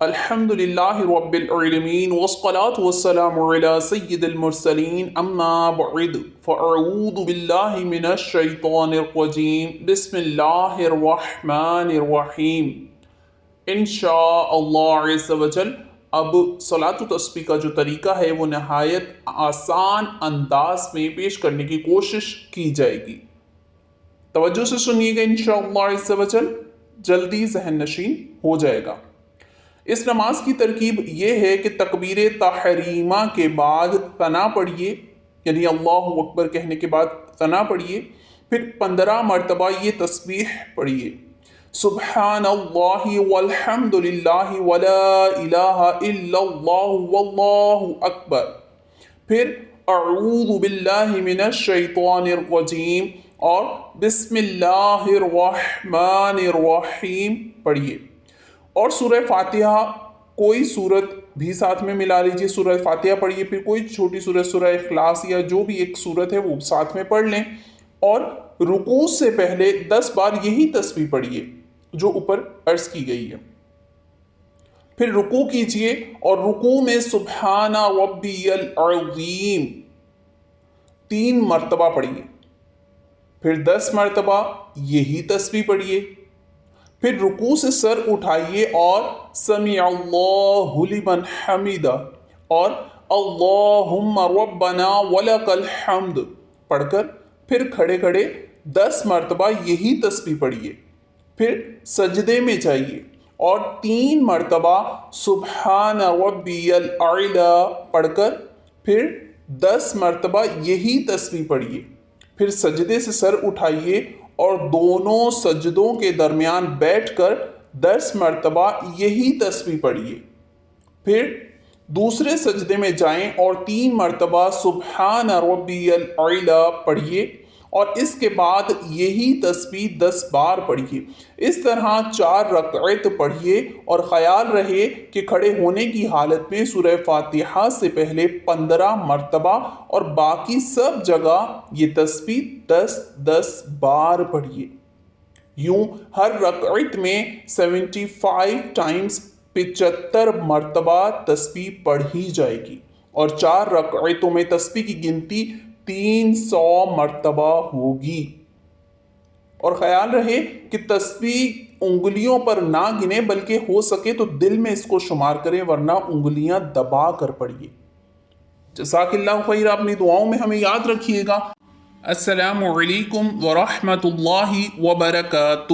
الحمد للہ رب العالمین والصلاة والسلام علی سید المرسلین اما بعد فاعوذ باللہ من الشیطان الرجیم بسم اللہ الرحمن الرحیم انشاءاللہ عز و جل اب صلاۃ و تسبیح کا جو طریقہ ہے وہ نہایت آسان انداز میں پیش کرنے کی کوشش کی جائے گی۔ توجہ سے سنیے گا انشاءاللہ عز و جل، جلدی ذہن نشین ہو جائے گا۔ اس نماز کی ترکیب یہ ہے کہ تکبیر تحریمہ کے بعد ثنا پڑھیے، یعنی اللہ اکبر کہنے کے بعد ثنا پڑھیے، پھر 15 مرتبہ یہ تسبیح پڑھیے، سبحان اللہ والحمد للہ ولا الہ الا اللہ واللہ اکبر، پھر اعوذ باللہ من الشیطان الرجیم اور بسم اللہ الرحمن الرحیم پڑھیے، اور سورہ فاتحہ کوئی صورت بھی ساتھ میں ملا لیجیے، سورہ فاتحہ پڑھیے، پھر کوئی چھوٹی صورت سورہ اخلاص یا جو بھی ایک صورت ہے وہ ساتھ میں پڑھ لیں، اور رکوع سے پہلے 10 بار یہی تسبیح پڑھیے جو اوپر عرض کی گئی ہے، پھر رکوع کیجیے اور رکوع میں سبحان ربی العظیم 3 مرتبہ پڑھیے، پھر 10 مرتبہ یہی تسبیح پڑھیے، پھر رکوع سے سر اٹھائیے اور سمیع اللہ لمن حمدہ اور اللہم ربنا ولک الحمد پڑھ کر پھر کھڑے کھڑے 10 مرتبہ یہی تسبیح پڑھیے، پھر سجدے میں جائیے اور 3 مرتبہ سبحان ربی الاعلی پڑھ کر پھر 10 مرتبہ یہی تسبیح پڑھیے، پھر سجدے سے سر اٹھائیے اور دونوں سجدوں کے درمیان بیٹھ کر 10 مرتبہ یہی تسبیح پڑھیے، پھر دوسرے سجدے میں جائیں اور 3 مرتبہ سبحان ربی الاعلی پڑھیے اور اس کے بعد یہی تسبیح 10 بار پڑھیے۔ اس طرح 4 رکعت پڑھیے اور خیال رہے کہ کھڑے ہونے کی حالت میں سورہ فاتحہ سے پہلے 15 مرتبہ اور باقی سب جگہ یہ تسبیح 10 بار پڑھیے۔ یوں ہر رکعت میں 75 ٹائمز 75 مرتبہ تسبیح پڑھی جائے گی، اور 4 رکعتوں میں تسبیح کی گنتی 300 مرتبہ ہوگی، اور خیال رہے کہ تسبیح انگلیوں پر نہ گنے بلکہ ہو سکے تو دل میں اس کو شمار کریں، ورنہ انگلیاں دبا کر پڑھیے۔ جزاک اللہ خیر، اپنی دعاؤں میں ہمیں یاد رکھیے گا۔ السلام علیکم ورحمۃ اللہ وبرکاتہ۔